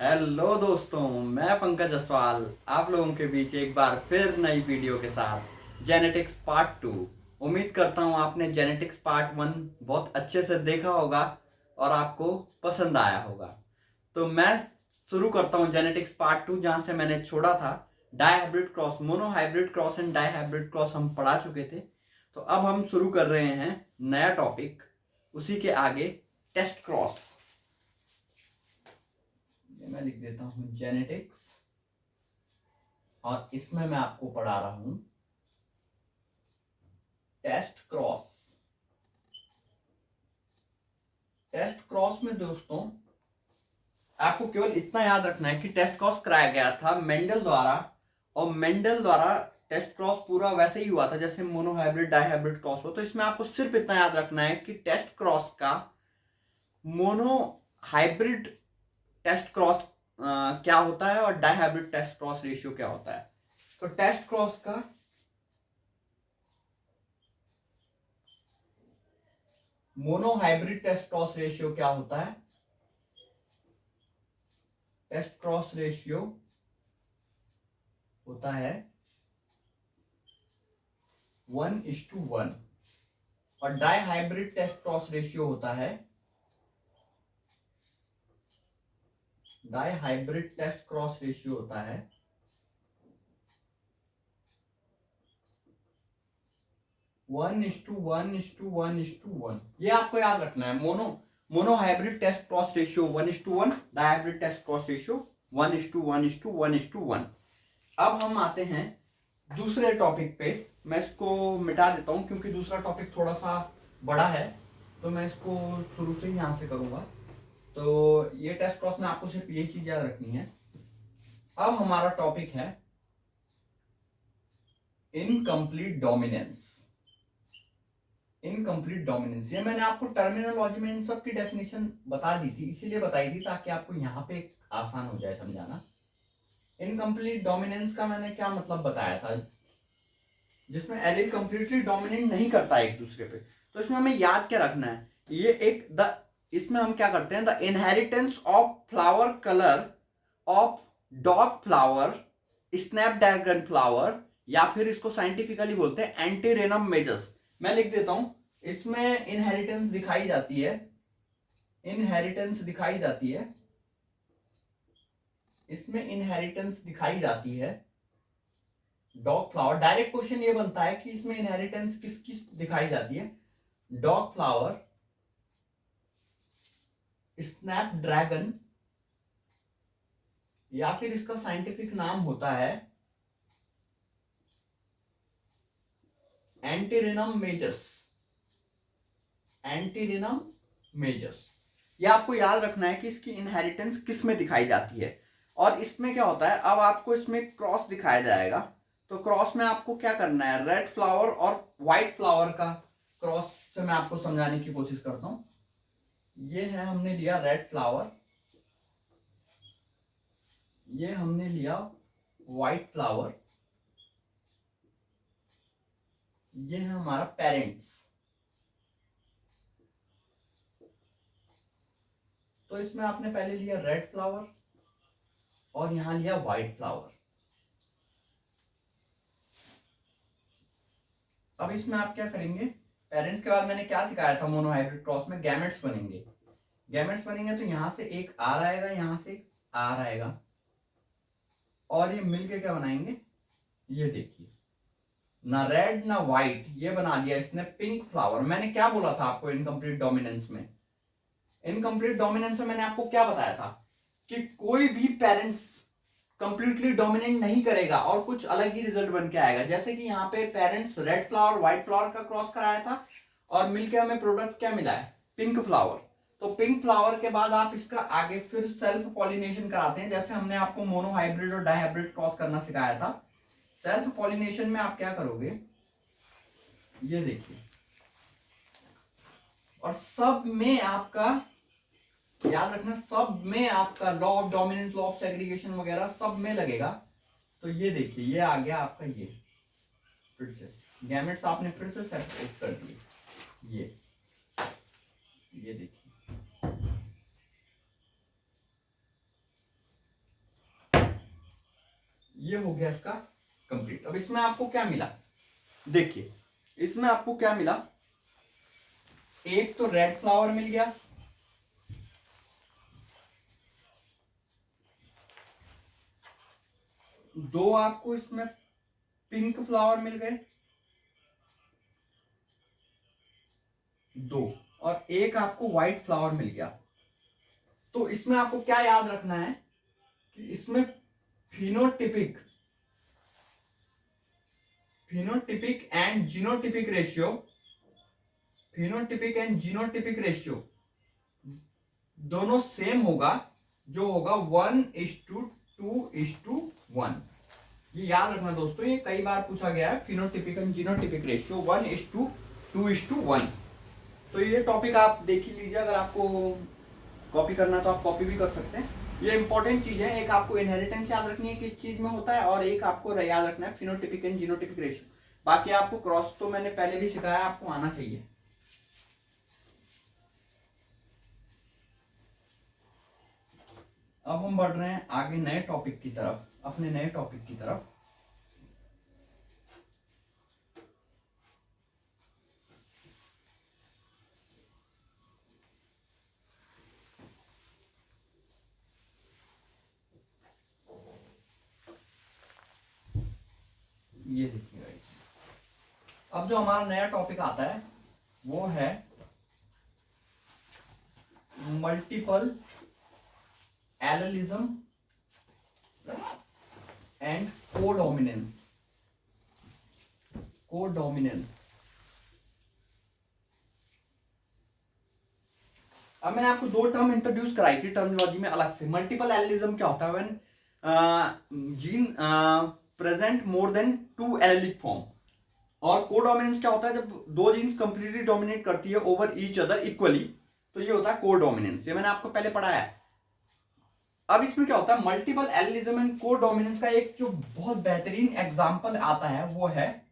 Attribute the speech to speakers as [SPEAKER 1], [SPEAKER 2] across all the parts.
[SPEAKER 1] Hello दोस्तों, मैं पंकज जसवाल आप लोगों के बीच एक बार फिर नई वीडियो के साथ जेनेटिक्स पार्ट 2। उम्मीद करता हूँ आपने जेनेटिक्स पार्ट 1 बहुत अच्छे से देखा होगा और आपको पसंद आया होगा। तो मैं शुरू करता हूँ जेनेटिक्स पार्ट 2 जहाँ से मैंने छोड़ा था। Dihybrid cross, monohybrid cross and dihybrid cross हम पढ़ा चुके थे। तो अब हम शुरू कर रहे हैं नया टॉपिक, उसी के आगे टेस्ट क्रॉस। मैं लिख देता हूं जेनेटिक्स और इसमें मैं आपको पढ़ा रहा हूं टेस्ट क्रॉस। टेस्ट क्रॉस में दोस्तों आपको केवल इतना याद रखना है कि टेस्ट क्रॉस कराया गया था मेंडल द्वारा, और मेंडल द्वारा टेस्ट क्रॉस पूरा वैसे ही हुआ था जैसे monohybrid dihybrid cross हो। तो इसमें आपको सिर्फ इतना याद रखना है कि टेस्ट क्रॉस का मोनो हाइब्रिड टेस्ट क्रॉस क्या होता है और dihybrid test cross ratio क्या होता है। तो टेस्ट क्रॉस का monohybrid test cross ratio क्या होता है? टेस्ट क्रॉस रेशियो होता है 1:1 और dihybrid test cross ratio होता है, dihybrid test cross ratio होता है 1:1:1:1। ये आपको याद रखना है। Monohybrid test cross ratio 1:1, dihybrid test cross ratio 1:1:1:1। अब हम आते हैं दूसरे टॉपिक पे। मैं इसको मिटा देता हूं क्योंकि दूसरा टॉपिक थोड़ा सा बड़ा है, तो मैं इसको शुरू से ही यहां से करूंगा। तो ये टेस्ट क्रॉस में आपको सिर्फ ये चीज याद रखनी है। अब हमारा टॉपिक है इनकम्प्लीट डोमिनेंस। इनकम्प्लीट डोमिनेंस, ये मैंने आपको टर्मिनोलॉजी में इन सब की डेफिनेशन बता दी थी, इसीलिए बताई थी ताकि आपको यहाँ पे आसान हो जाए समझाना। इनकम्प्लीट डोमिनेंस का मैंने क्या मतलब बताया था, जिसमें एलील कंप्लीटली डोमिनेट नहीं करता एक दूसरे पे। तो इसमें हमें याद क्या रखना है, ये एक द इसमें हम क्या करते हैं, the inheritance of flower colour of dog flower, Snapdragon flower, या फिर इसको साइंटिफिकली बोलते हैं एंटीरेनम मेजस। मैं लिख देता हूं, इसमें इनहेरिटेंस दिखाई जाती है, इनहेरिटेंस दिखाई जाती है, इसमें इनहेरिटेंस दिखाई जाती है डॉग फ्लावर। डायरेक्ट क्वेश्चन ये बनता है कि इसमें इनहेरिटेंस किसकी दिखाई जाती है, डॉग फ्लावर, स्नैपड्रैगन, या फिर इसका साइंटिफिक नाम होता है एंटीरिनम मेजस, एंटीरिनम मेजस। ये आपको याद रखना है कि इसकी इनहेरिटेंस किस में दिखाई जाती है। और इसमें क्या होता है, अब आपको इसमें क्रॉस दिखाया जाएगा। तो क्रॉस में आपको क्या करना है, रेड फ्लावर और व्हाइट फ्लावर का क्रॉस से मैं आपको समझाने की कोशिश करता हूं। ये है, हमने लिया रेड फ्लावर, ये हमने लिया व्हाइट फ्लावर, ये है हमारा पेरेंट्स। तो इसमें आपने पहले लिया रेड फ्लावर और यहां लिया व्हाइट फ्लावर। अब इसमें आप क्या करेंगे, पेरेंट्स के बाद मैंने क्या सिखाया था, मोनोहाइब्रिड क्रॉस में गैमेट्स बनेंगे। गैमेट्स बनेंगे तो यहां से एक आर आएगा, यहां से एक आर आएगा, और ये मिलके क्या बनाएंगे, ये देखिए, ना रेड ना व्हाइट, ये बना दिया इसने पिंक फ्लावर। मैंने क्या बोला था आपको इनकम्प्लीट डोमिनेंस में, इनकम्प्लीट डोमिनेंस में मैंने आपको क्या बताया था कि कोई भी पेरेंट्स कंप्लीटली डोमिनेट नहीं करेगा और कुछ अलग ही रिजल्ट बन के आएगा। जैसे कि यहाँ पे parents red flower white flower का क्रॉस कराया था और मिलके हमें प्रोडक्ट क्या मिला है, पिंक फ्लावर। तो पिंक फ्लावर के बाद आप इसका आगे फिर सेल्फ पॉलिनेशन कराते हैं, जैसे हमने आपको मोनो हाइब्रिड और डाई हाइब्रिड क्रॉस करना सिखाया था। सेल्फ पॉलिनेशन में आप क्या करोगे, ये देखिए, और सब में आपका याद रखना, सब में आपका law of dominance, law of segregation वगैरह सब में लगेगा। तो ये देखिए, ये आ गया आपका, ये फिर से गैमेट्स आपने फिर से सेपरेट कर दिए। ये देखिए, ये हो गया इसका कंप्लीट। अब इसमें आपको क्या मिला, देखिए इसमें आपको क्या मिला, एक तो रेड फ्लावर मिल गया, दो आपको इसमें पिंक फ्लावर मिल गए, दो, और एक आपको व्हाइट फ्लावर मिल गया। तो इसमें आपको क्या याद रखना है कि इसमें phenotypic and genotypic ratio, phenotypic and genotypic ratio दोनों सेम होगा, जो होगा 1:2:1। ये याद रखना दोस्तों, ये कई बार पूछा गया है, फिनोटिपिक एंड जीनोटिपिक रेशियो 1:2:1। तो ये टॉपिक आप देख ही लीजिए, अगर आपको कॉपी करना तो आप कॉपी भी कर सकते हैं। ये इंपॉर्टेंट चीज है, एक आपको इनहेरिटेंस याद रखनी है किस चीज में होता है, और एक आपको याद रखना है फिनोटिपिक एंड जीनोटिपिक रेशियो। बाकी आपको क्रॉस तो मैंने पहले भी सिखाया, आपको आना चाहिए। अब हम बढ़ रहे हैं आगे नए टॉपिक की तरफ, अपने नए टॉपिक की तरफ। ये देखिए गाइस, अब जो हमारा नया टॉपिक आता है वो है मल्टीपल एलेलिज्म एंड कोडोमिनेंस। अब मैंने आपको दो टर्म इंट्रोड्यूस कराई थी टर्मिनोलॉजी में अलग से। मल्टीपल एलेलिज्म क्या होता है, when gene present more than 2 allylic form. और कोडोमिनेंस क्या होता है, जब दो जीन्स कंप्लीटली डोमिनेट करती है ओवर ईच अदर इक्वली, तो ये होता है कोडोमिनेंस। ये मैंने आपको पहले पढ़ाया है। अब इसमें क्या होता है, मल्टीपल एलेलिज्म एंड कोडोमिनेंस का एक जो बहुत बेहतरीन एग्जांपल आता है वो है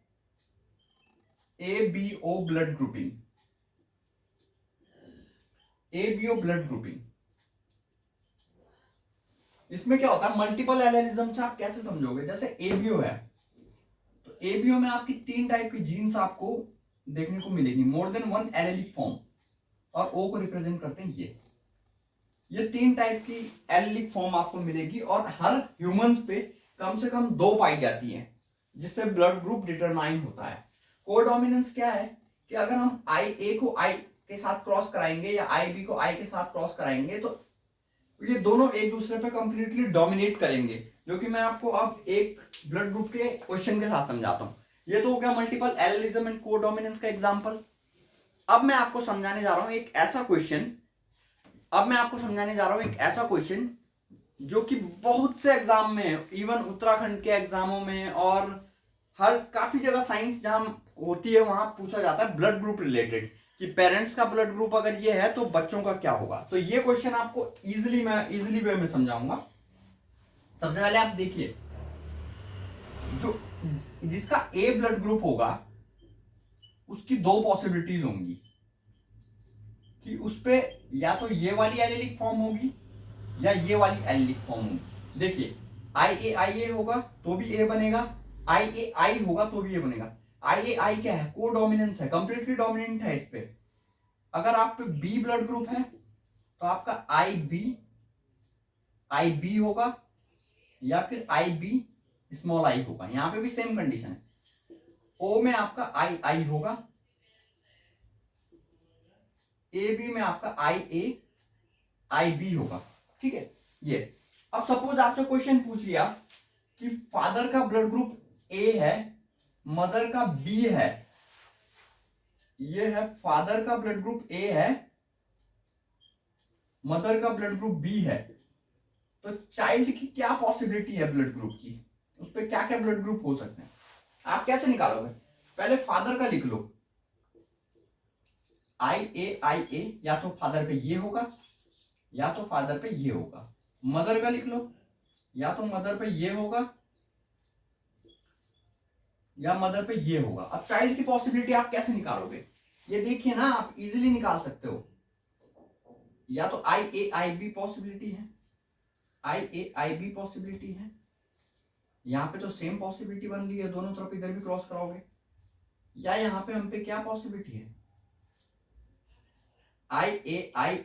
[SPEAKER 1] ABO blood grouping. ABO blood grouping, इसमें क्या होता है, मल्टीपल एलेलिज्म से आप कैसे समझोगे, जैसे ABO है तो ABO में आपकी 3 टाइप की जीन्स आपको देखने को मिलेगी, मोर देन 1 एलेलिक फॉर्म, और O को रिप्रेजेंट करते हैं ये 3 टाइप की एलेलिक फॉर्म आपको मिलेगी, और हर ह्यूमंस पे कम से कम 2 पाई जाती हैं, जिससे ब्लड ग्रुप डिटरमाइन होता है। कोडोमिनेंस क्या है कि अगर हम IA को I के साथ क्रॉस कराएंगे या IB को I के साथ क्रॉस कराएंगे तो ये दोनों एक दूसरे पे कंप्लीटली डोमिनेट करेंगे, जो कि मैं आपको अब एक ब्लड ग्रुप के क्वेश्चन के साथ समझाता हूं। ये तो हो गया मल्टीपल एलेलिज्म एंड कोडोमिनेंस का एग्जांपल। अब मैं आपको समझाने जा रहा हूं एक ऐसा क्वेश्चन जो कि बहुत से एग्जाम में, इवन उत्तराखंड के एग्जामों में और हर काफी जगह साइंस जहां होती है वहां पूछा जाता है, ब्लड ग्रुप रिलेटेड, कि पेरेंट्स का ब्लड ग्रुप अगर ये है तो बच्चों का क्या होगा। तो ये क्वेश्चन आपको इजीली वे में समझाऊंगा। सबसे पहले आप देखिए, जो जिसका A ब्लड ग्रुप होगा उसकी 2 पॉसिबिलिटीज होंगी कि उस पे या तो ये वाली एलेलिक फॉर्म होगी या ये वाली एलेलिक फॉर्म होगी। देखिए IA होगा तो भी A बनेगा, IA होगा तो भी A बनेगा। IA क्या है, कोडोमिनेंस है, कंप्लीटली डोमिनेंट है इस पे। अगर आप पे B ब्लड ग्रुप है तो आपका IB होगा या फिर IB स्मॉल I होगा, यहां पे भी सेम कंडीशन है। O में आपका II होगा, AB में आपका IB होगा। ठीक है, ये अब सपोज आपसे क्वेश्चन पूछ लिया कि फादर का ब्लड ग्रुप A है, मदर का B है, ये है फादर का ब्लड ग्रुप A है, मदर का ब्लड ग्रुप B है, तो चाइल्ड की क्या पॉसिबिलिटी है ब्लड ग्रुप की, उस पर क्या क्या ब्लड ग्रुप हो सकते हैं, आप कैसे निकालोगे। पहले फादर का लिख लो, IA या तो फादर पे ये होगा या तो फादर पे ये होगा। मदर का लिख लो, या तो मदर पे ये होगा या मदर पे ये होगा। अब चाइल्ड की पॉसिबिलिटी आप कैसे निकालोगे, ये देखिए ना, आप इजीली निकाल सकते हो। या तो IAIB पॉसिबिलिटी है, IAIB पॉसिबिलिटी है, यहाँ पे तो सेम पॉसिबिलिटी बन रही है, दोनों तरफ इधर भी क्रॉस कराओगे, या यहाँ पे हम पे क्या पॉसिबिलिटी है, आई ए आई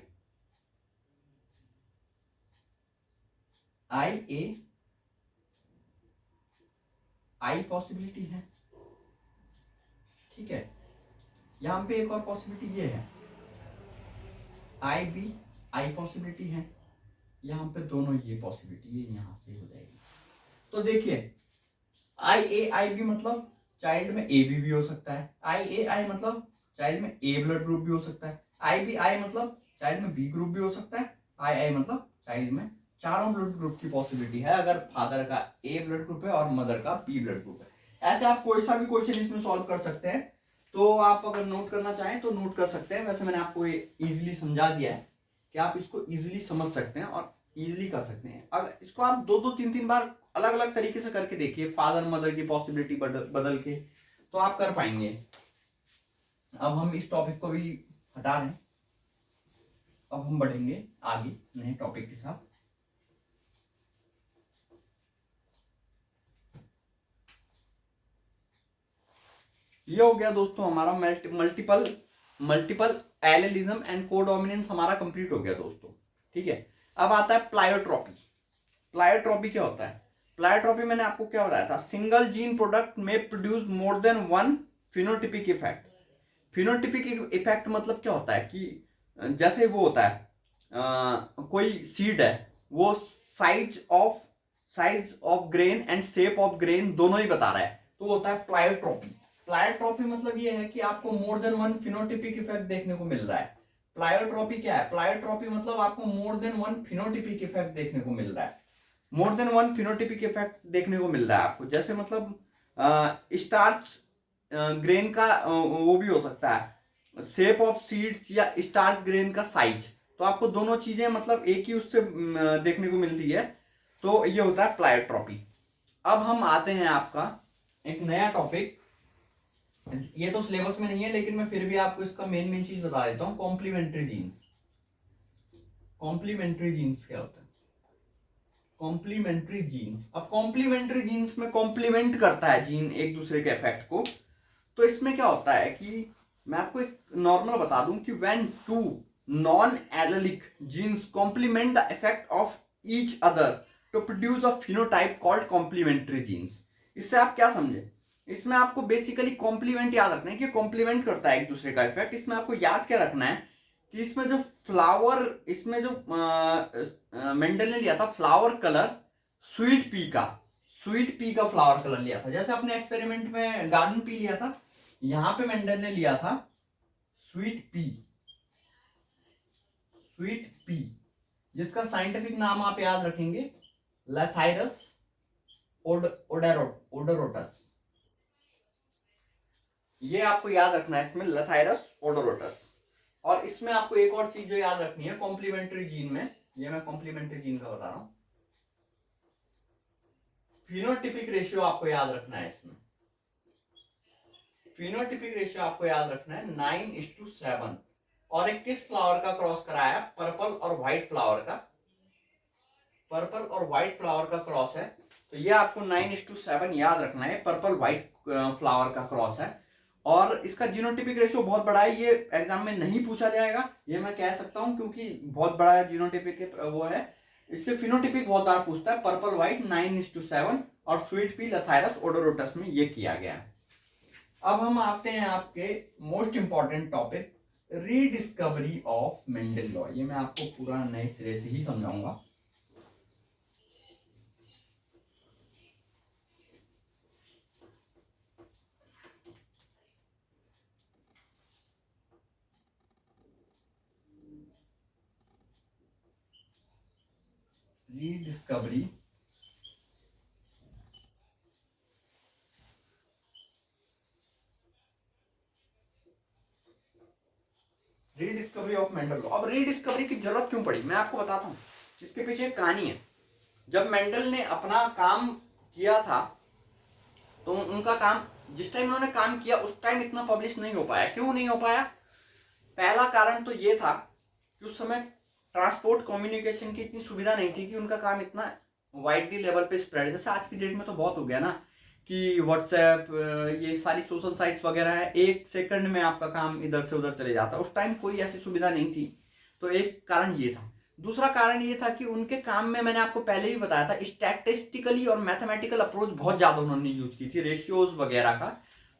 [SPEAKER 1] आई पॉसिबिलिटी है, ठीक है। यहाँ पे एक और पॉसिबिलिटी ये है, आई पॉसिबिलिटी है, यहाँ पे दोनों ये पॉसिबिलिटी ये यहाँ से हो जाएगी। तो देखिए आई बी मतलब चाइल्ड में ए बी भी हो सकता है, आई मतलब चाइल्ड में ए ब्लड ग्रुप भी हो सकता है, आई मतलब चाइल्ड में बी ग्रुप भी हो सकता है, आई मतलब चाइल्ड में चारों ब्लड ग्रुप की पॉसिबिलिटी है, अगर फादर का ए ब्लड ग्रुप है और मदर का बी ब्लड ग्रुप है। ऐसे आप कोई सा भी क्वेश्चन इसमें सॉल्व कर सकते हैं। तो आप अगर नोट करना चाहें तो नोट कर सकते हैं। वैसे मैंने आपको ये इजीली समझा दिया है कि आप इसको इजीली समझ सकते हैं और इजीली कर सकते हैं। अगर इसको आप दो दो तीन तीन बार अलग अलग तरीके से करके देखिए, फादर मदर की पॉसिबिलिटी बदल के, तो आप कर पाएंगे। अब हम इस टॉपिक को भी हटा दें, अब हम बढ़ेंगे आगे नए टॉपिक के साथ। ये हो गया दोस्तों हमारा मल्टीपल एलेलिज्म एंड कोडोमिनेंस हमारा कंप्लीट हो गया दोस्तों, ठीक है। अब आता है प्लायोट्रॉपी। प्लायोट्रॉपी क्या होता है? प्लायोट्रॉपी मैंने आपको क्या बताया था, सिंगल जीन प्रोडक्ट में produce more than one phenotypic effect. Phenotypic effect मतलब क्या होता है कि जैसे वो होता है कोई सीड है, वो size of grain and shape of grain दोनों ही बता रहा है, तो होता है प्लायोट्रॉपी। प्लायोट्रॉपी मतलब ये है कि आपको more than one phenotypic effect देखने को मिल रहा है। प्लायोट्रॉपी क्या है? प्लायोट्रॉपी मतलब आपको more than one phenotypic effect देखने को मिल रहा है, more than one phenotypic effect देखने को मिल रहा है आपको। जैसे मतलब स्टार्च ग्रेन का वो भी हो सकता है, शेप ऑफ सीड्स या स्टार्च ग्रेन का साइज, तो आपको दोनों चीजें मतलब एक ही उससे देखने को मिल रही है, तो ये होता है प्लायोट्रॉपी। अब हम आते हैं आपका एक नया टॉपिक, ये तो सिलेबस में नहीं है लेकिन मैं फिर भी आपको इसका मेन चीज बता देता हूं, कॉम्प्लीमेंट्री जीन्स। कॉम्प्लीमेंट्री जीन्स क्या होता है? कॉम्प्लीमेंट्री जीन्स, अब कॉम्प्लीमेंट्री जीन्स में कॉम्प्लीमेंट करता है जीन एक दूसरे के इफेक्ट को। तो इसमें क्या होता है कि मैं आपको एक नॉर्मल बता दूं कि when two non allelic genes complement the effect of each other to produce a phenotype called complementary genes. इससे आप क्या समझे? इसमें आपको बेसिकली कॉम्प्लीमेंट याद रखना है कि कॉम्प्लीमेंट करता है एक दूसरे का इफेक्ट। इसमें आपको याद क्या रखना है कि इसमें जो फ्लावर, इसमें जो मेंडल ने लिया था फ्लावर कलर स्वीट पी का फ्लावर कलर लिया था। जैसे अपने एक्सपेरिमेंट में गार्डन पी लिया था, यहां पे मेंडल ने लिया था स्वीट पी, जिसका साइंटिफिक नाम आप याद रखेंगे लैथाइरस ओडोरोटस। ये आपको याद रखना है इसमें, लैथाइरस ओडोरोटस। और इसमें आपको एक और चीज जो याद रखनी है कॉम्प्लीमेंट्री जीन में, ये मैं कॉम्प्लीमेंट्री जीन का बता रहा हूं, फिनोटिपिक रेशियो आपको याद रखना है। इसमें फिनोटिपिक रेशियो आपको याद रखना है 9:7। और एक किस फ्लावर का क्रॉस कराया? पर्पल और व्हाइट फ्लावर का, पर्पल और व्हाइट फ्लावर का क्रॉस है। तो ये आपको 9:7 याद रखना है, पर्पल व्हाइट फ्लावर का क्रॉस है। और इसका जीनोटिपिक रेशियो बहुत बड़ा है, ये एग्जाम में नहीं पूछा जाएगा, ये मैं कह सकता हूं, क्योंकि बहुत बड़ा जीनोटिपिक वो है। इससे फिनोटिपिक बहुत बार पूछता है, पर्पल व्हाइट 9:7 और स्वीट पी लैथाइरस ओडोरोटस में ये किया गया है। अब हम आते हैं आपके most important topic, rediscovery of Mendel law. ये मैं आपको पूरा नए सिरे से ही समझाऊंगा। Rediscovery of Mendel law. अब रीडिस्कवरी की जरूरत क्यों पड़ी मैं आपको बताता हूं, इसके पीछे एक कहानी है। जब मेंडल ने अपना काम किया था, तो उनका काम जिस टाइम उन्होंने काम किया उस टाइम इतना पब्लिश नहीं हो पाया। क्यों नहीं हो पाया? पहला कारण तो ये था कि उस समय ट्रांसपोर्ट कम्युनिकेशन की इतनी सुविधा नहीं थी कि उनका काम इतना वाइडली लेवल पे स्प्रेड, जैसे आज की डेट में तो बहुत हो गया ना कि व्हाट्सएप, ये सारी सोशल साइट्स वगैरह है, 1 सेकंड में आपका काम इधर से उधर चले जाता है। उस टाइम कोई ऐसी सुविधा नहीं थी, तो एक कारण ये था। दूसरा कारण ये था कि उनके काम में, मैंने आपको पहले भी बताया था, स्टैटिस्टिकली और मैथमेटिकल अप्रोच बहुत ज्यादा उन्होंने यूज की थी, रेशियोज वगैरह का।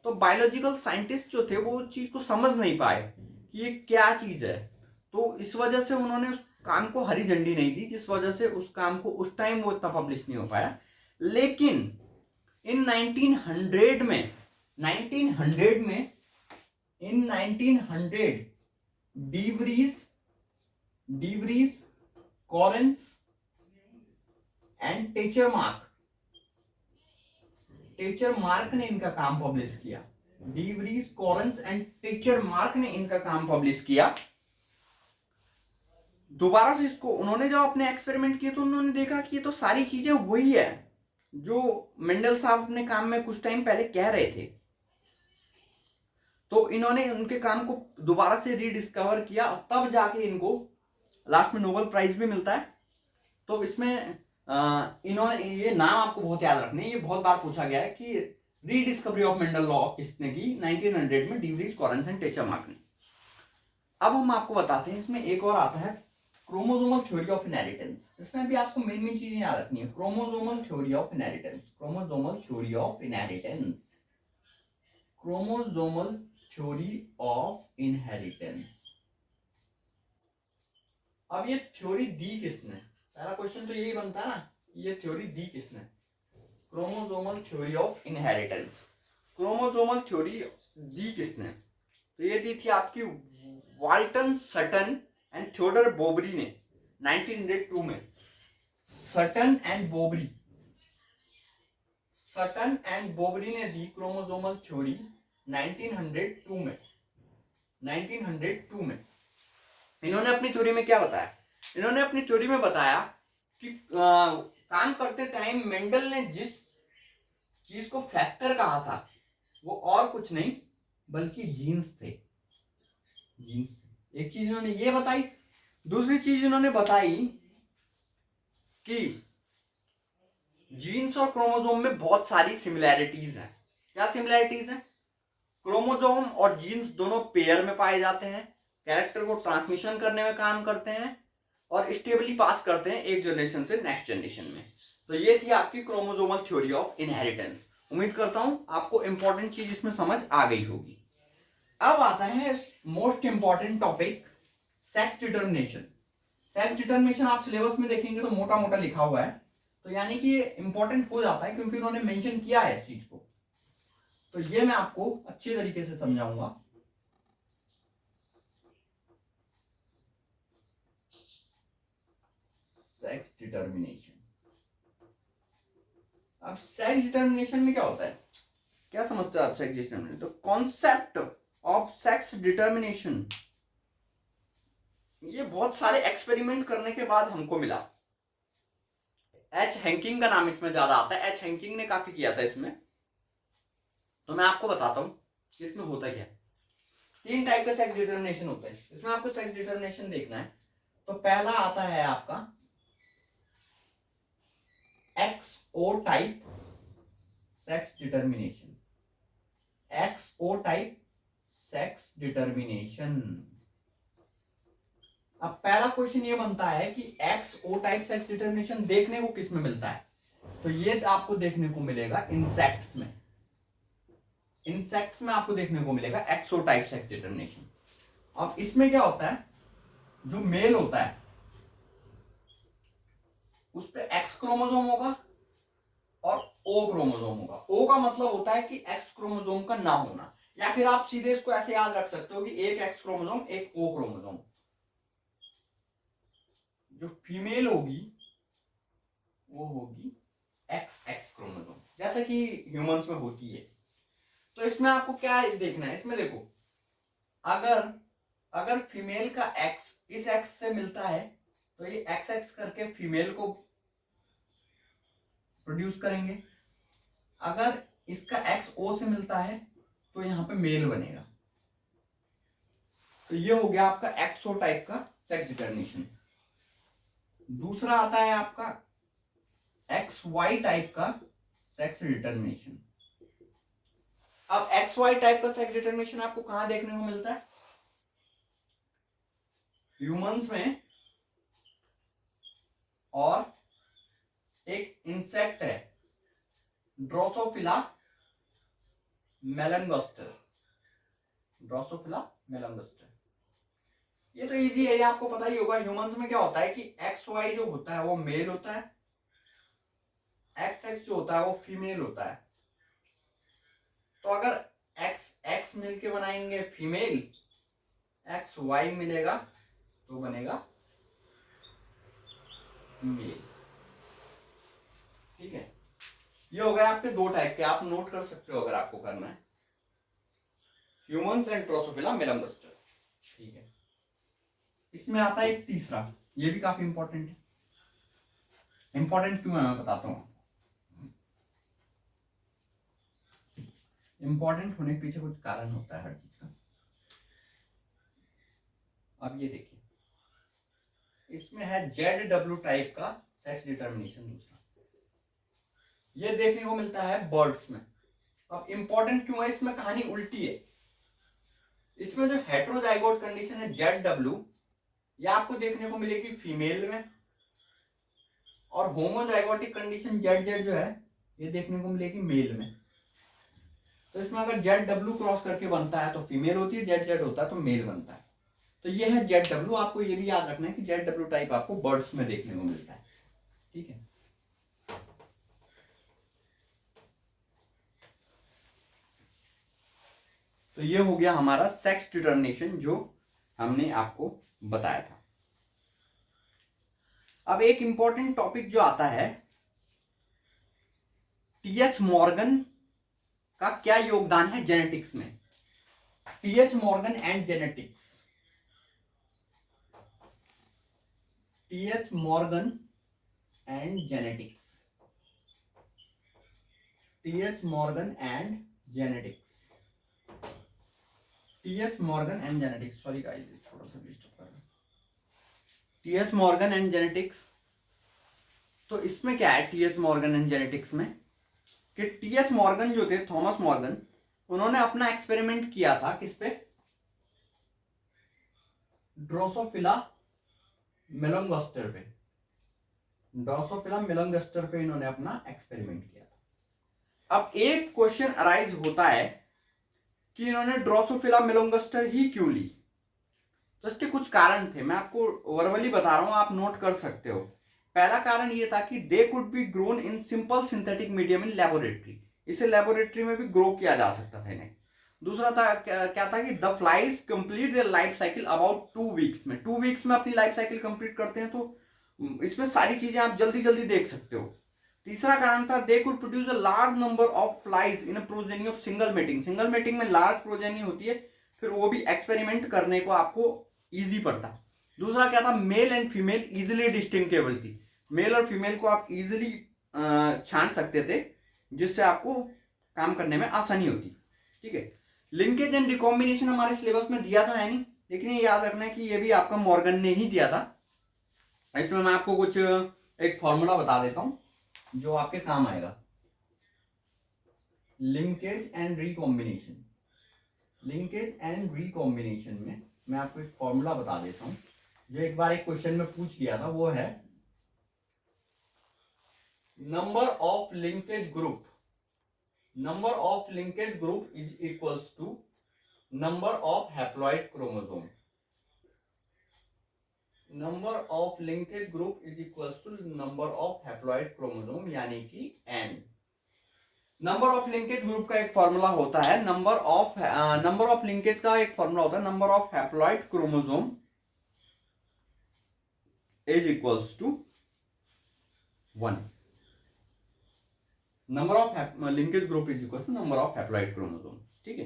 [SPEAKER 1] तो बायोलॉजिकल साइंटिस्ट जो थे वो उस चीज को समझ नहीं पाए कि ये क्या चीज है, तो इस वजह से उन्होंने उस काम को हरी झंडी नहीं दी, जिस वजह से उस काम को उस टाइम वो इतना पब्लिश नहीं हो पाया। लेकिन इन 1900 में 1900 में इन 1900 de Vries de Vries Correns and teacher mark ने इनका काम पब्लिश किया। De Vries, Correns and teacher mark ने इनका काम पब्लिश किया। दोबारा से इसको उन्होंने जब अपने एक्सपेरिमेंट किए तो उन्होंने देखा कि ये तो सारी चीजें वही है जो मेंडल साहब अपने काम में कुछ टाइम पहले कह रहे थे। तो इन्होंने उनके काम को दोबारा से रीडिस्कवर किया, तब जाके इनको लास्ट में नोबेल प्राइज भी मिलता है। तो इसमें इन्होंने, ये नाम आपको बहुत याद रखने, ये बहुत बार पूछा गया है कि रीडिस्कवरी ऑफ मेंडल लॉ किसने की, 1900 में de Vries, Correns and teacher mark ने। अब हम आपको बताते हैं, इसमें एक और आता है क्रोमोसोमल थ्योरी ऑफ इनहेरिटेंस। इसमें भी आपको मेन मेन चीजें याद रखनी है। Chromosomal theory of inheritance, chromosomal theory of inheritance, chromosomal theory of inheritance. अब ये थ्योरी दी किसने, पहला क्वेश्चन तो यही बनता है ना, ये थ्योरी दी किसने। Chromosomal theory of inheritance, chromosomal theory दी किसने, तो ये दी थी आपकी Walton Sutton and Theodor Boveri ने 1902 में। सटन एंड बोबरी ने दी क्रोमोसोमल थ्योरी 1902 में। 1902 में इन्होंने अपनी थ्योरी में क्या बताया, इन्होंने अपनी थ्योरी में बताया कि काम करते टाइम मेंडल ने जिस चीज को फैक्टर कहा था वो और कुछ नहीं बल्कि जीन्स थे। जीन्स, एक चीज इन्होंने ये बताई। दूसरी चीज इन्होंने बताई कि जीन्स और क्रोमोसोम में बहुत सारी सिमिलैरिटीज हैं। क्या सिमिलैरिटीज हैं, क्रोमोसोम और जीन्स दोनों पेयर में पाए जाते हैं, कैरेक्टर को ट्रांसमिशन करने में काम करते हैं और स्टेबली पास करते हैं एक जनरेशन से नेक्स्ट जनरेशन में। तो ये थी आपकी क्रोमोसोमल थ्योरी ऑफ इनहेरिटेंस। उम्मीद करता हूं आपको इंपॉर्टेंट चीज इसमें समझ आ गई होगी। अब आता है most important topic, sex determination. Sex determination आप सिलेबस में देखेंगे तो मोटा मोटा लिखा हुआ है, तो यानी कि ये इंपॉर्टेंट हो जाता है क्योंकि उन्होंने मेंशन किया है इस चीज को। तो ये मैं आपको अच्छे तरीके से समझाऊंगा। सेक्स डिटर्मिनेशन, अब सेक्स डिटर्मिनेशन में क्या होता है, क्या समझते हो आप सेक्स डिटर्मिनेशन, तो कॉन्सेप्ट ऑफ सेक्स डिटर्मिनेशन, ये बहुत सारे एक्सपेरिमेंट करने के बाद हमको मिला। एच हैंकिंग का नाम इसमें ज्यादा आता है, एच हैंकिंग ने काफी किया था इसमें। तो मैं आपको बताता हूं कि इसमें होता क्या है। 3 टाइप का सेक्स डिटर्मिनेशन होता है, इसमें आपको सेक्स डिटर्मिनेशन देखना है। तो पहला आता है आपका XO type sex determination, XO type sex determination. अब पहला क्वेश्चन ये बनता है कि एक्सओ टाइप सेक्स डिटर्मिनेशन देखने को किस में मिलता है, तो ये आपको देखने को मिलेगा इंसेक्ट्स में। इंसेक्ट्स में आपको देखने को मिलेगा एक्सो टाइप सेक्स डिटर्मिनेशन। अब इसमें क्या होता है, जो मेल होता है उस पे एक्स क्रोमोसोम होगा और ओ क्रोमोसोम होगा। ओ का मतलब होता है कि एक्स क्रोमोसोम का ना होना, या फिर आप सीधे इसको ऐसे याद रख सकते हो कि एक एक्स क्रोमोसोम एक ओ क्रोमोसोम। जो फीमेल होगी वो होगी एक्स एक्स क्रोमोसोम, जैसे कि ह्यूमंस में होती है। तो इसमें आपको क्या देखना है, इसमें देखो, अगर अगर फीमेल का एक्स इस एक्स से मिलता है तो ये एक्स एक्स करके फीमेल को प्रोड्यूस करेंगे। अगर इसका एक्स ओ से मिलता है तो यहां पे मेल बनेगा। तो ये हो गया आपका एक्सो टाइप का सेक्स डिटर्मिनेशन। दूसरा आता है आपका XY टाइप का सेक्स डिटर्मिनेशन। अब XY टाइप का सेक्स डिटर्मिनेशन आपको कहां देखने को मिलता है? ह्यूमंस में और एक इंसेक्ट है ड्रोसोफिला मेलंगोस्टर। ड्रोसोफिला मेलंगोस्टर, ये तो इजी है, ये आपको पता ही होगा। ह्यूमंस में क्या होता है कि XY जो होता है वो मेल होता है, XX जो होता है वो फीमेल होता है। तो अगर XX मिलके बनाएंगे फीमेल, XY मिलेगा तो बनेगा मेल। ठीक है, ये हो गया आपके दो टाइप के, आप नोट कर सकते हो अगर आपको करना है, ह्यूमंस एंड ड्रोसोफिला मेलंगोस्टर। ठीक है, इसमें आता है एक तीसरा, ये भी काफी इंपॉर्टेंट है। इंपॉर्टेंट क्यों है मैं बताता हूं। इंपॉर्टेंट होने के पीछे कुछ कारण होता है हर चीज का। अब ये देखिए, इसमें है ZW टाइप का सेक्स डिटर्मिनेशन दूसरा, ये देखने को मिलता है बर्ड्स में। अब इंपॉर्टेंट क्यों है, इसमें कहानी उल्टी है। इसमें जो हेटेरोजाइगोट कंडीशन है ZW, ये आपको देखने को मिलेगी फीमेल में, और होमोजाइगोटिक कंडीशन ZZ जो है ये देखने को मिलेगी मेल में। तो इसमें अगर ZW क्रॉस करके बनता है तो फीमेल होती है, ZZ होता है तो मेल बनता है। तो ये है ZW। आपको ये भी याद रखना है कि ZW टाइप आपको बर्ड्स में देखने को मिलता है। ठीक है, तो ये हो गया हमारा सेक्स डिटर्मिनेशन जो हमने आपको बताया था। अब एक इंपॉर्टेंट टॉपिक जो आता है, TH मॉर्गन का क्या योगदान है जेनेटिक्स में। TH Morgan and genetics, TH Morgan and genetics, TH Morgan and genetics, TH Morgan and genetics. Sorry guys, थोड़ा सा डिस्टर्ब कर रहा है। TH मॉर्गन एंड जेनेटिक्स, तो इसमें क्या है TH मॉर्गन एंड जेनेटिक्स में कि TH मॉर्गन जो थे, थॉमस मॉर्गन, उन्होंने अपना एक्सपेरिमेंट किया था किस पे, ड्रोसोफिला मेलंगोस्टर पे। ड्रोसोफिला मेलंगोस्टर पे इन्होंने अपना एक्सपेरिमेंट किया था। अब एक क्वेश्चन अराइज होता है कि इन्होंने ड्रोसोफिला मेलंगोस्टर ही क्यों ली। तो इसके कुछ कारण थे, मैं आपको वर्बली बता रहा हूं, आप नोट कर सकते हो। पहला कारण ये था कि they could be grown in simple synthetic medium in laboratory, इसे लेबोरेटरी में भी ग्रो किया जा सकता था इन्हें। दूसरा था क्या था कि the flies complete their life cycle about 2 weeks में, 2 वीक्स में अपनी लाइफ साइकिल कंप्लीट करते हैं, तो इसमें सारी चीजें आप जल्दी जल्दी देख सकते हो। तीसरा कारण था they could produce a large number of flies in a progeny of single mating, single mating में लार्ज प्रोजेनी होती है, फिर वो भी एक्सपेरिमेंट करने को आपको इजी पड़ता। दूसरा क्या था, मेल एंड फीमेल इजिली डिस्टिंक्टेबल थी, मेल और फीमेल को आप इजिली छांट सकते थे, जिससे आपको काम करने में आसानी होती। ठीक है, लिंकेज एंड रिकॉम्बिनेशन हमारे सिलेबस में दिया तो है नहीं, लेकिन ये याद रखना है कि ये भी आपका मॉर्गन ने ही दिया था। इसमें मैं आपको कुछ एक फॉर्मूला बता देता हूं जो आपके काम आएगा। Linkage and recombination, linkage and recombination में मैं आपको एक फॉर्मूला बता देता हूं जो एक बार एक क्वेश्चन में पूछ लिया था। वो है number of linkage group, number of linkage group is equals to number of haploid chromosome, number of linkage group is equals to number of haploid chromosome, यानी कि n। Number of linkage group का एक formula होता है, number of linkage का एक formula होता है number of haploid chromosome is equals to 1। Number of linkage group is equals to number of haploid chromosome. ठीक है,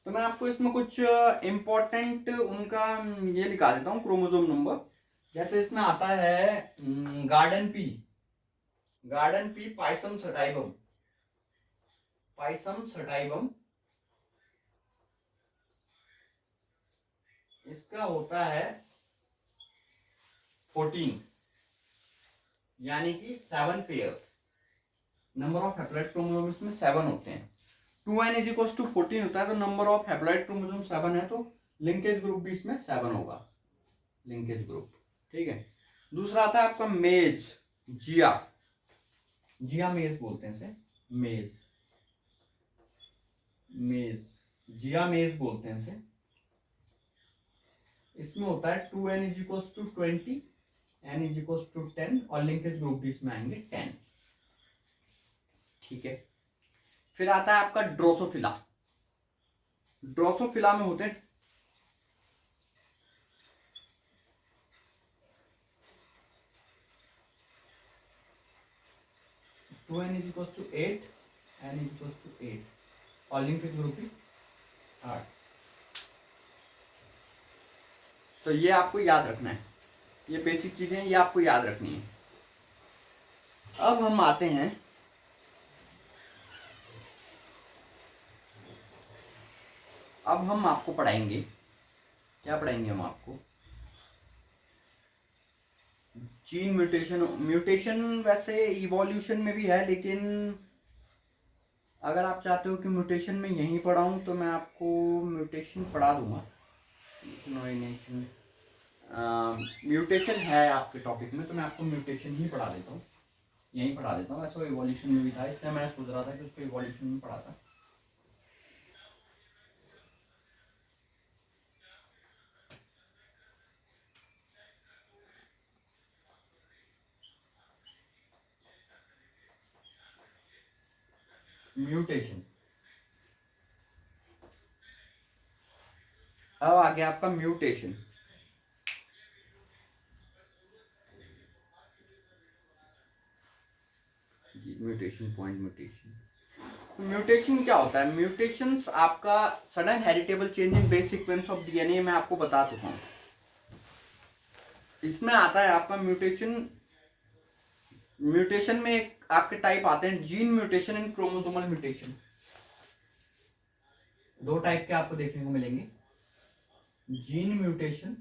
[SPEAKER 1] तो मैं आपको इसमें कुछ इंपॉर्टेंट उनका ये लिखा देता हूं क्रोमोसोम नंबर। जैसे इसमें आता है garden pea, garden pea Pisum sativum, Pisum sativum, इसका होता है 14, यानी कि 7 pairs. Number of haploid chromosomes में 7 होते हैं। 2n इज इक्वल टू 14 होता है, तो नंबर ऑफ हैप्लॉइड क्रोमोसोम 7 है, तो लिंकेज ग्रुप भी इसमें 7 होगा, लिंकेज ग्रुप। ठीक है। दूसरा आता है आपका मेज, जिया, जिया मेज बोलते हैं इसे, मेज, मेज, जिया मेज बोलते हैं इसे। इसमें होता है 2n is equal to 20, n is equal to 10 और लिंकेज ग्रुप भी इसमें आएंगे 10। ठीक है। फिर आता है आपका ड्रोसोफिला। ड्रोसोफिला में होते हैं 2n is equal to 8, n is equal to 8 और लिंकेज ग्रुप भी 8। तो ये आपको याद रखना है, ये बेसिक चीजें ये आपको याद रखनी है। अब हम आते हैं अब हम आपको पढ़ाएंगे, क्या पढ़ाएंगे हम आपको, जीन म्यूटेशन। म्यूटेशन वैसे इवोल्यूशन में भी है, लेकिन अगर आप चाहते हो कि म्यूटेशन में यहीं पढ़ाऊं तो मैं आपको म्यूटेशन पढ़ा दूंगा। म्यूटेशन है आपके टॉपिक में, तो मैं आपको म्यूटेशन ही पढ़ा देता हूँ, यहीं पढ़ा देता हूँ। वैसे वो इवोल्यूशन में भी था, इसलिए मैं सोच रहा था कि उसको इवोल्यूशन में पढ़ाता। म्यूटेशन, अब आ गया आपका mutation. Mutation point, mutation, mutation क्या होता है? म्यूटेशंस आपका sudden heritable change in base sequence of DNA, मैं आपको बता चुका हूं। इसमें आता है आपका म्यूटेशन। म्यूटेशन में एक आपके टाइप आते हैं, gene mutation and chromosomal mutation. दो टाइप के आपको देखने को मिलेंगे, gene mutation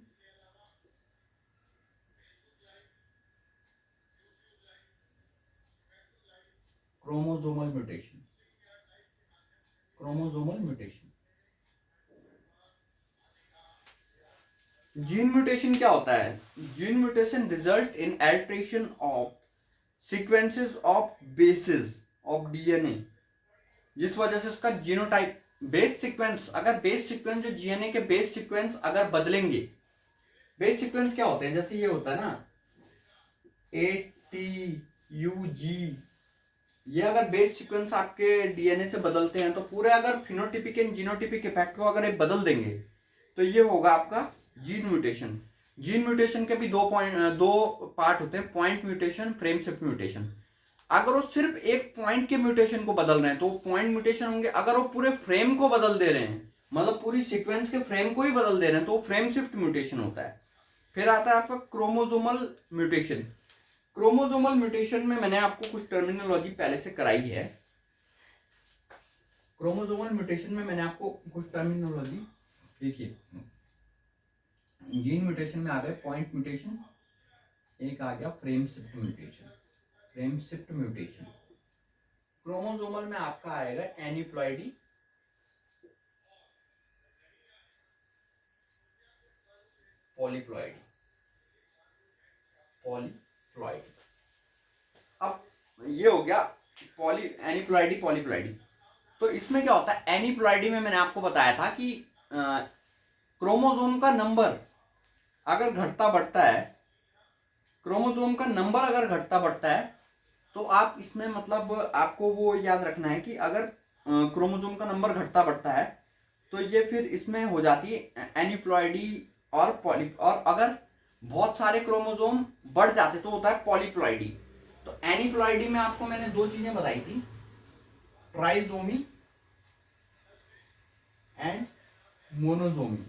[SPEAKER 1] chromosomal mutation, chromosomal mutation. Gene mutation क्या होता है? Gene mutation result in alteration of sequences of basis of DNA, जिस वजह से उसका जीनोटाइप, बेस सीक्वेंस, अगर बेस सीक्वेंस जो डीएनए के बेस सीक्वेंस अगर बदलेंगे, बेस सीक्वेंस क्या होते हैं? जैसे ये होता है ना ATUG, ये अगर बेस सीक्वेंस आपके डीएनए से बदलते हैं तो पूरे अगर फिनोटिपिक एंड जीनोटिपिक इफेक्ट को अगर ये बदल देंगे तो ये होगा आपका जीन म्यूटेशन। जीन म्यूटेशन के भी दो पार्ट होते हैं, point mutation, frame shift mutation. अगर वो सिर्फ एक पॉइंट के म्यूटेशन को बदल रहे हैं तो पॉइंट म्यूटेशन होंगे। अगर वो पूरे फ्रेम को बदल दे रहे हैं, मतलब पूरी सीक्वेंस के फ्रेम को ही बदल दे रहे हैं, तो फ्रेम शिफ्ट म्यूटेशन होता है। फिर आता है आपका क्रोमोसोमल म्यूटेशन। क्रोमोसोमल म्यूटेशन में मैंने आपको कुछ टर्मिनोलॉजी पहले से कराई है। क्रोमोसोमल म्यूटेशन में मैंने आपको कुछ टर्मिनोलॉजी, देखिए जीन म्यूटेशन में आ गए पॉइंट म्यूटेशन, एक आ गया frame shift mutation, frame shift mutation. Chromosomal में आपका आएगा एनिप्लॉइडी, पॉलीप्लॉइडी, पॉलीप्लॉइडी। अब ये हो गया पॉली, एनिप्लॉइडी, पॉलीप्लॉइडी। तो इसमें क्या होता है? एनिप्लॉइडी में मैंने आपको बताया था कि क्रोमोसोम का नंबर अगर घटता बढ़ता है, क्रोमोसोम का नंबर अगर घटता बढ़ता है तो आप इसमें मतलब आपको वो याद रखना है कि अगर क्रोमोसोम का नंबर घटता बढ़ता है तो ये फिर इसमें हो जाती है एनिप्लॉइडी और पॉली, और अगर बहुत सारे क्रोमोसोम बढ़ जाते तो होता है पॉलीप्लॉइडी। तो एनिप्लॉइडी में आपको मैंने दो चीजें बताई थी, trisomy and monosomy.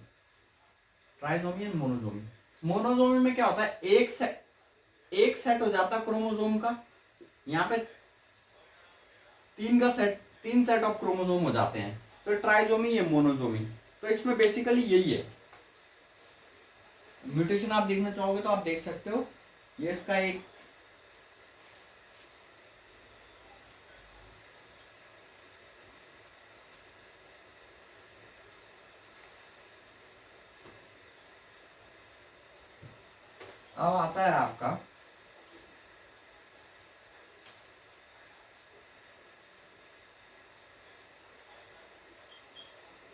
[SPEAKER 1] Trisomy and monosomy. Monosomy में क्या होता है? एक सेट हो जाता है क्रोमोसोम का, यहाँ पे तीन सेट ऑफ क्रोमोसोम हो जाते हैं, तो ट्राइजोमी, ये मोनोजोमी। तो इसमें बेसिकली यही है। म्यूटेशन आप देखना चाहोगे तो आप देख सकते हो, ये इसका एक अब आता है आपका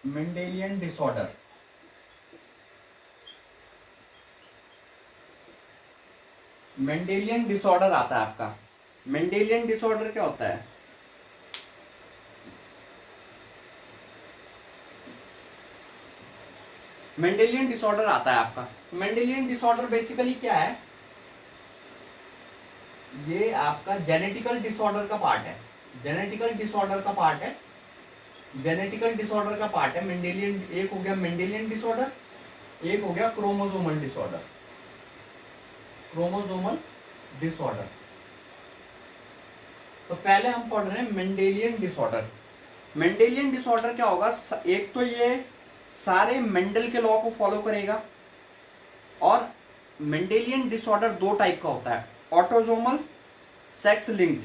[SPEAKER 1] मेंडेलियन डिसऑर्डर। मेंडेलियन डिसऑर्डर आता है आपका। मेंडेलियन डिसऑर्डर क्या होता है? मेंडेलियन डिसऑर्डर आता है आपका। मेंडेलियन डिसऑर्डर बेसिकली क्या है? ये आपका जेनेटिकल डिसऑर्डर का पार्ट है। जेनेटिकल डिसऑर्डर का पार्ट है। जेनेटिकल डिसऑर्डर का पार्ट है मेंडेलियन। एक हो गया मेंडेलियन डिसऑर्डर, एक हो गया क्रोमोसोमल डिसऑर्डर। Chromosomal disorder. तो पहले हम पढ़ रहे हैं मेंडेलियन डिसऑर्डर। मेंडेलियन डिसऑर्डर क्या होगा? एक तो ये सारे मेंडल के लॉ को फॉलो करेगा, और मेंडेलियन डिसऑर्डर दो टाइप का होता है, ऑटोसोमल, सेक्स लिंक्ड।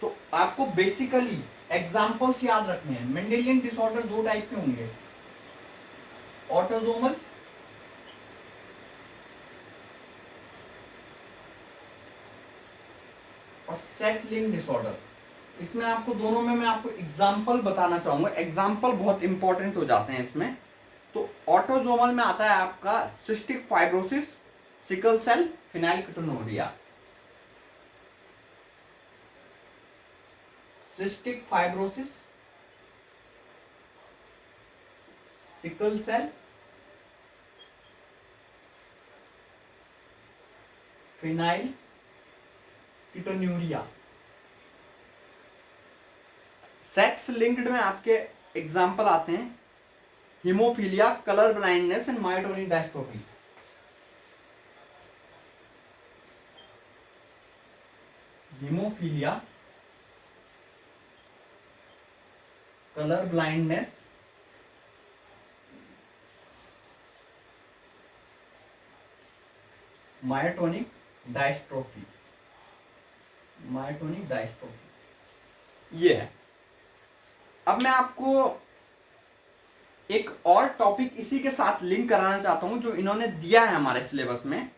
[SPEAKER 1] तो आपको बेसिकली एग्जांपल्स याद रखने हैं। मेंडेलियन डिसऑर्डर दो टाइप के होंगे, ऑटोसोमल और सेक्स लिंक्ड डिसऑर्डर। इसमें आपको दोनों में मैं आपको एग्जांपल बताना चाहूंगा। एग्जांपल बहुत इंपॉर्टेंट हो जाते हैं इसमें। तो ऑटोसोमल में आता है आपका cystic fibrosis, sickle cell, phenylketonuria. Cystic fibrosis, sickle cell, phenylketonuria. Sex linked में आपके एग्जांपल आते हैं haemophilia, colour blindness and myotonic dystrophy. Haemophilia, colour blindness, myotonic dystrophy. Myotonic dystrophy ये है। अब मैं आपको एक और टॉपिक इसी के साथ लिंक कराना चाहता हूं जो इन्होंने दिया है हमारे सिलेबस में।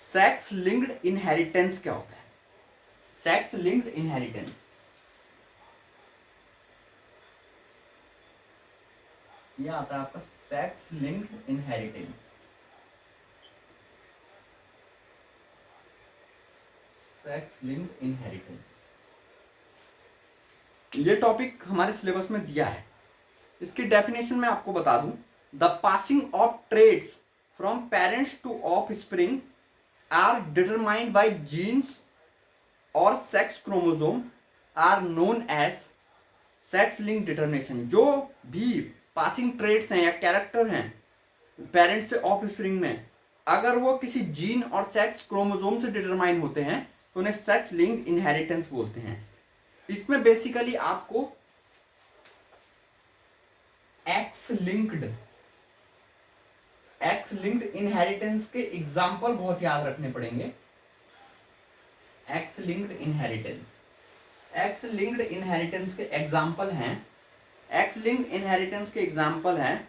[SPEAKER 1] सेक्स लिंक्ड इनहेरिटेंस क्या होता है? Sex linked inheritance. यह आता है आपका sex linked inheritance. Sex linked inheritance, ये टॉपिक हमारे सिलेबस में दिया है। इसकी डेफिनेशन मैं आपको बता दूं। The passing of traits from parents to offspring are determined by genes और sex chromosome are known as sex link determination. जो भी पासिंग ट्रेड्स हैं या कैरेक्टर हैं पेरेंट्स से ऑफ स्प्रिंग में, अगर वो किसी जीन और सेक्स क्रोमोसोम से डिटरमाइन होते हैं तो उन्हें सेक्स लिंक इनहेरिटेंस बोलते हैं। इसमें बेसिकली आपको एक्स लिंक्ड इनहेरिटेंस के एग्जाम्पल बहुत याद रखने पड़ेंगे। X linked inheritance, x linked inheritance के एग्जाम्पल हैं। एक्स लिंक्ड इनहेरिटेंस के एग्जाम्पल हैं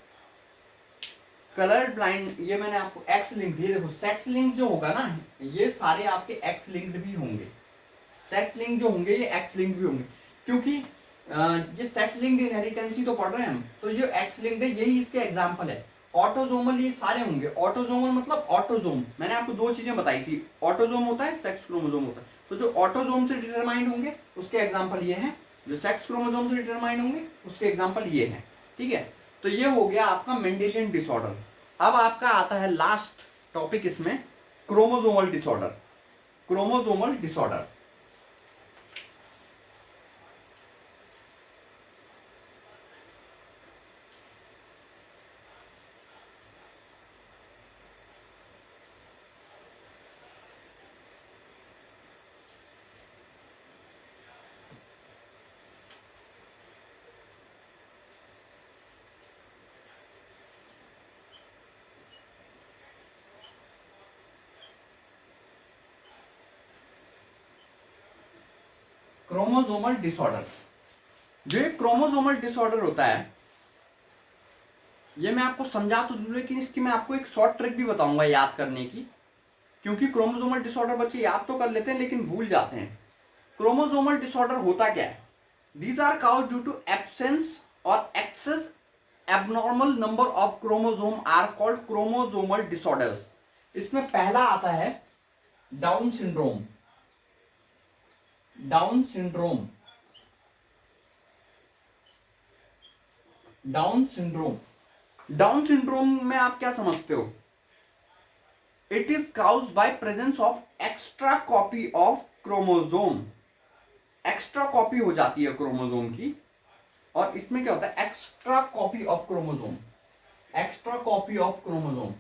[SPEAKER 1] कलर ब्लाइंड। ये मैंने आपको एक्स लिंक्ड, ये देखो सेक्स लिंक जो होगा ना, ये सारे आपके एक्स लिंक्ड भी होंगे। सेक्स लिंक जो होंगे ये एक्स लिंक भी होंगे, क्योंकि ये सेक्स लिंक्ड इनहेरिटेंस ही तो पढ़ रहे हैं हम। तो ये एक्स लिंक्ड है, यही इसके एग्जाम्पल है। ऑटोजोमल ये सारे होंगे। ऑटोजोमल मतलब ऑटोजोम, मैंने आपको दो चीजें बताई थी, ऑटोजोम होता है, सेक्स क्रोमोजोम होता है। तो जो ऑटोजोम से डिटरमाइंड होंगे उसके एग्जाम्पल ये हैं, जो सेक्स क्रोमोजोम से डिटरमाइंड होंगे उसके एग्जाम्पल ये हैं। ठीक है, तो ये हो गया आपका मेंडेलियन डिसऑर्डर। अब आपका आता है लास्ट टॉपिक इसमें, chromosomal disorder. Chromosomal disorder chromosomal disorder, जो ये क्रोमोजोमल डिसऑर्डर होता है, ये मैं आपको समझा तो दूं, लेकिन इसकी मैं आपको एक शॉर्ट ट्रिक भी बताऊंगा याद करने की। क्योंकि क्रोमोसोमल डिसऑर्डर बच्चे याद तो कर लेते हैं लेकिन भूल जाते हैं। क्रोमोसोमल डिसऑर्डर होता क्या है? These are cause due to absence or excess abnormal number of chromosome are called chromosomal disorders. इसमें पहला आता है down syndrome. Down syndrome, down syndrome, down syndrome में आप क्या समझते हो? It is caused by presence of extra copy of chromosome. Extra copy हो जाती है क्रोमोसोम की, और इसमें क्या होता है? Extra copy of chromosome, extra copy of chromosome,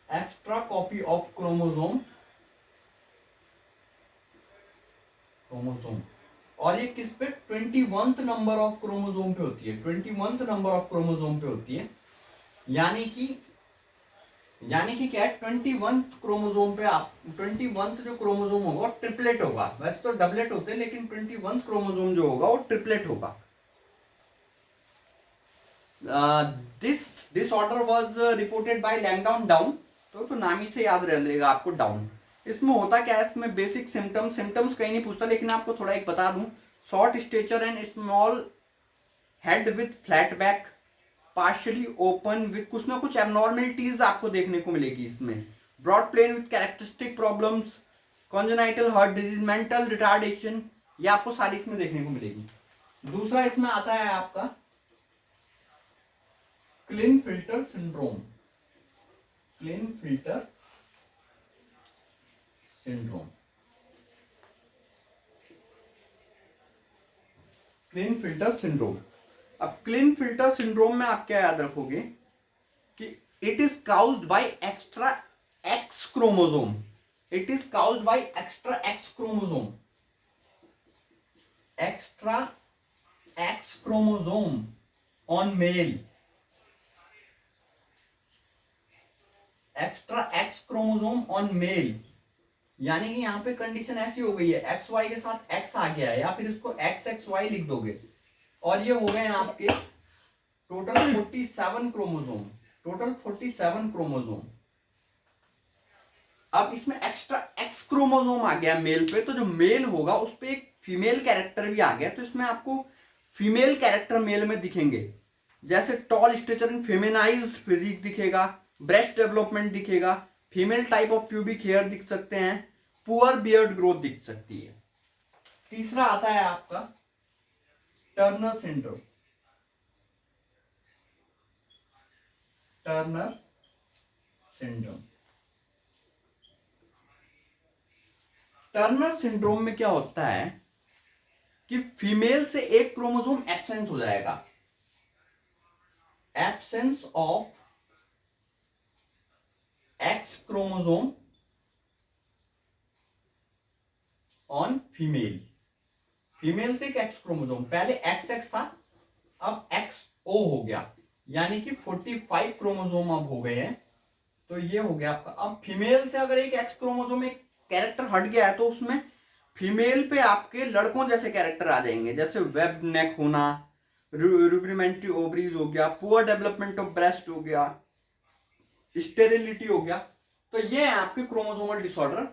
[SPEAKER 1] extra copy of chromosome, chromosome. और ये किस पे? 21th नंबर ऑफ क्रोमोसोम पे होती है, 21th नंबर ऑफ क्रोमोसोम पे होती है। यानी कि क्या है? 21th क्रोमोसोम पे आप 21th जो क्रोमोसोम होगा वो ट्रिपलेट होगा। वैसे तो डबलेट होते हैं लेकिन 21th क्रोमोसोम जो होगा वो ट्रिपलेट होगा। This disorder was reported by Langdon Down. तो नाम ही से याद रहेगा आपको, डाउन। इसमें होता क्या है? इसमें बेसिक सिम्टम्स कहीं नहीं पूछता, लेकिन आपको थोड़ा एक बता दूं। Short stature and small head with flat back, partially open with कुछ ना कुछ एबनॉर्मेलिटीज आपको देखने को मिलेगी इसमें। Broad plane with characteristic problems, congenital heart disease, mental retardation, ये आपको सारी इसमें देखने को मिलेगी। दूसरा इसमें आता है आपका Klinefelter syndrome. Klinefelter syndrome, Klinefelter syndrome. अब क्लिनफिल्टर सिंड्रोम में आप क्या याद रखोगे कि it is caused by extra X chromosome. It is caused by extra X chromosome, extra X chromosome on male, extra X chromosome on male. यानी कि यहां पे कंडीशन ऐसी हो गई है, एक्स वाई के साथ एक्स आ गया है, या फिर इसको एक्स एक्स वाई लिख दोगे, और ये हो गए आपके टोटल 47 क्रोमोसोम, टोटल 47 क्रोमोसोम। अब इसमें एक्स्ट्रा एक्स क्रोमोसोम आ गया मेल पे, तो जो मेल होगा उस पे एक फीमेल कैरेक्टर भी आ गया, तो इसमें आपको फीमेल कैरेक्टर मेल में दिखेंगे। जैसे tall stature in feminized physique दिखेगा, ब्रेस्ट डेवलपमेंट दिखेगा, female type of pubic hair दिख सकते हैं, पुअर बियर्ड ग्रोथ दिख सकती है। तीसरा आता है आपका Turner syndrome. Turner syndrome, Turner syndrome में क्या होता है कि फीमेल से एक क्रोमोसोम एब्सेंस हो जाएगा, absence of x chromosome on female. Female से एक एक्स क्रोमोसोम, पहले एक्स एक्स था, अब एक्स ओ हो गया, यानी कि 45 क्रोमोसोम अब हो गए हैं। तो ये हो गया आपका। अब फीमेल से अगर एक एक्स क्रोमोसोम एक कैरेक्टर हट गया है, तो उसमें फीमेल पे आपके लड़कों जैसे कैरेक्टर आ जाएंगे, जैसे वेब नेक होना, रुडिमेंट्री ओवरीज हो गया, पुअर डेवलपमेंट ऑफ ब्रेस्ट हो गया, स्टेरिलिटी हो गया। तो ये है आपके क्रोमोसोमल डिसऑर्डर,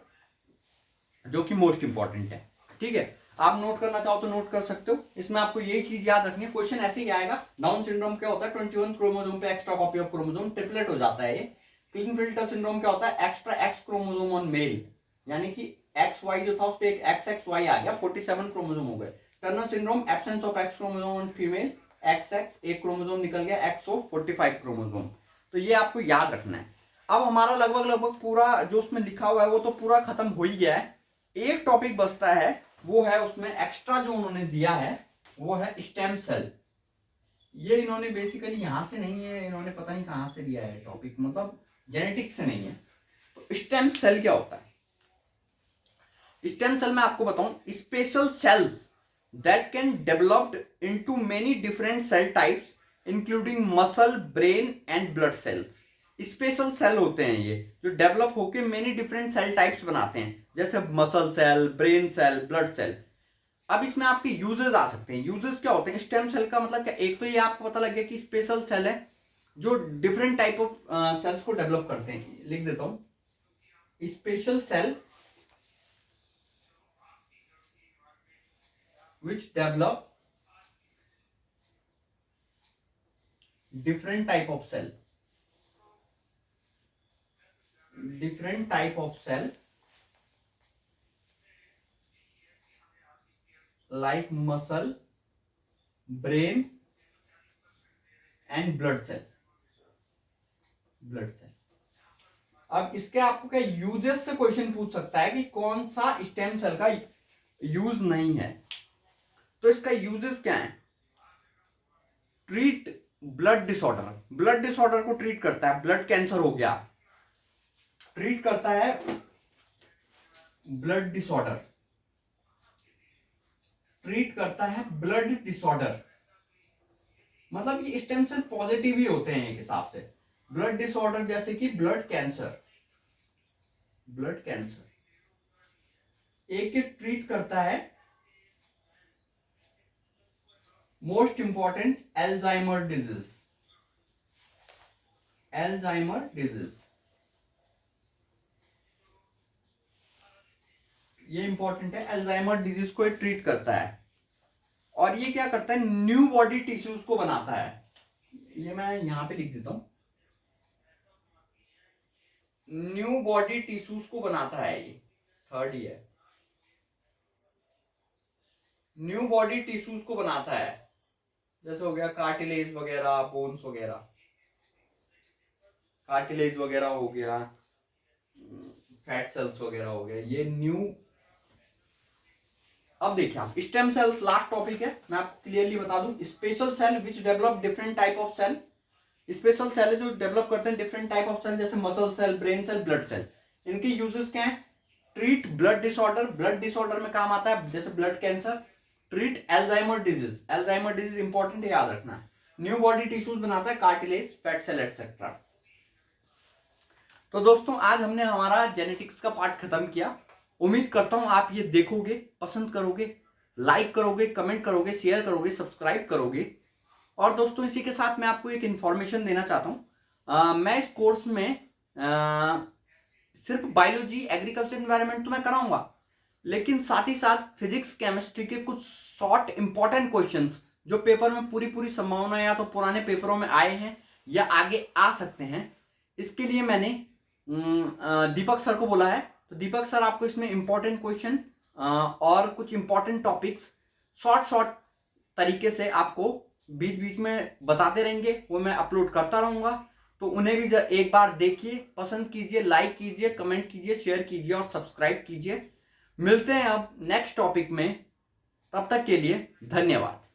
[SPEAKER 1] जो कि मोस्ट इंपॉर्टेंट है। ठीक है, आप नोट करना चाहो तो नोट कर सकते हो। इसमें आपको यही चीज याद रखनी है। क्वेश्चन ऐसे ही आएगा। डाउन सिंड्रोम क्या होता है? 21 क्रोमोसोम पे extra copy of chromosome, triplet हो जाता है ये। क्लिनफिल्टर सिंड्रोम क्या होता है? Extra X chromosome on male, यानी कि एक्स वाई जो था उस पर एक एक्स एक्स वाई आ गया, 47 क्रोमोसोम हो गए। Turner syndrome, absence of x chromosome on female, x x एक क्रोमोसोम निकल गया, एक्स ऑफ 45 क्रोमोसोम। तो ये आपको याद रखना है। अब हमारा लगभग पूरा जो उसमें लिखा हुआ है वो तो पूरा खत्म हो ही गया है। एक टॉपिक बचता है, वो है उसमें एक्स्ट्रा जो उन्होंने दिया है वो है स्टेम सेल। ये इन्होंने बेसिकली यहां से नहीं है, इन्होंने पता नहीं कहां से दिया है टॉपिक, मतलब जेनेटिक्स से नहीं है। तो स्टेम सेल क्या होता है? स्टेम सेल में आपको बताऊं, special cells that can developed into many different cell types including muscle, brain and blood cells. Special cell होते हैं ये, जो डेवलप होके मेनी डिफरेंट सेल टाइप्स बनाते हैं, जैसे muscle cell, brain cell, blood cell. अब इसमें आपके यूजेस आ सकते हैं। यूजेस क्या होते हैं स्टेम सेल का? मतलब क्या, एक तो ये आपको पता लग गया कि स्पेशल सेल है जो डिफरेंट टाइप ऑफ सेल्स को डेवलप करते हैं। लिख देता हूं, special cell which develop different type of cell like muscle, brain and blood cell. अब इसके आपको क्या यूजेस से क्वेश्चन पूछ सकता है कि कौन सा स्टेम सेल का यूज नहीं है। तो इसका यूजेस क्या है? ट्रीट ब्लड डिसऑर्डर को ट्रीट करता है। ब्लड कैंसर हो गया, ट्रीट करता है ब्लड डिसऑर्डर, ट्रीट करता है ब्लड डिसऑर्डर। मतलब ये स्टेम सेल पॉजिटिव ही होते हैं एक हिसाब से। ब्लड डिसऑर्डर जैसे कि ब्लड कैंसर एक ट्रीट करता है मोस्ट इंपॉर्टेंट एल्जाइमर डिजीज। ये इंपॉर्टेंट है, एल्जाइमर डिजीज को ट्रीट करता है। और ये क्या करता है? न्यू बॉडी टिश्यूज को बनाता है। ये मैं यहां पे लिख देता हूं, न्यू बॉडी टिश्यूज को बनाता है। ये थर्ड ही है, न्यू बॉडी टिश्यूज को बनाता है। जैसे हो गया कार्टिलेज वगैरह, बोन्स वगैरह, कार्टिलेज वगैरह हो गया, फैट सेल्स वगैरह हो गया, ये न्यू। अब देखिए आप, स्टेम सेल्स लास्ट टॉपिक है, मैं आपको क्लियरली बता दूं। Special cell which develop different type of cell. Special cell है जो डेवलप करते हैं डिफरेंट टाइप ऑफ सेल, जैसे muscle cell, brain cell, blood cell. इनके यूजेस क्या है? ट्रीट ब्लड डिसऑर्डर में काम आता है, जैसे blood cancer. Treat Alzheimer disease important है, याद रखना। न्यू बॉडी टिश्यूज बनाता है, कार्टिलेज, फैट सेल एटसेट्रा। तो दोस्तों आज हमने हमारा जेनेटिक्स का पार्ट खत्म किया। उम्मीद करता हूं आप ये देखोगे, पसंद करोगे, लाइक करोगे, कमेंट करोगे, शेयर करोगे, सब्सक्राइब करोगे। और दोस्तों इसी के साथ मैं आपको एक इंफॉर्मेशन देना चाहता हूं। मैं इस कोर्स में सिर्फ बायोलॉजी, एग्रीकल्चर, एनवायरनमेंट तो मैं कराऊंगा, लेकिन साथ ही साथ फिजिक्स, केमिस्ट्री के कुछ शॉर्ट इंपॉर्टेंट क्वेश्चंस जो पेपर में पूरी संभावना या तो पुराने पेपरों में आए हैं या आगे आ सकते हैं, इसके लिए मैंने दीपक सर को बोला है। तो दीपक सर आपको इसमें इंपॉर्टेंट क्वेश्चन और कुछ इंपॉर्टेंट टॉपिक्स शॉर्ट तरीके से आपको बीच बीच में बताते रहेंगे, वो मैं अपलोड करता रहूंगा। तो उन्हें भी एक बार देखिए, पसंद कीजिए, लाइक कीजिए, कमेंट कीजिए, शेयर कीजिए और सब्सक्राइब कीजिए। मिलते हैं अब नेक्स्ट टॉपिक में, तब तक के लिए धन्यवाद।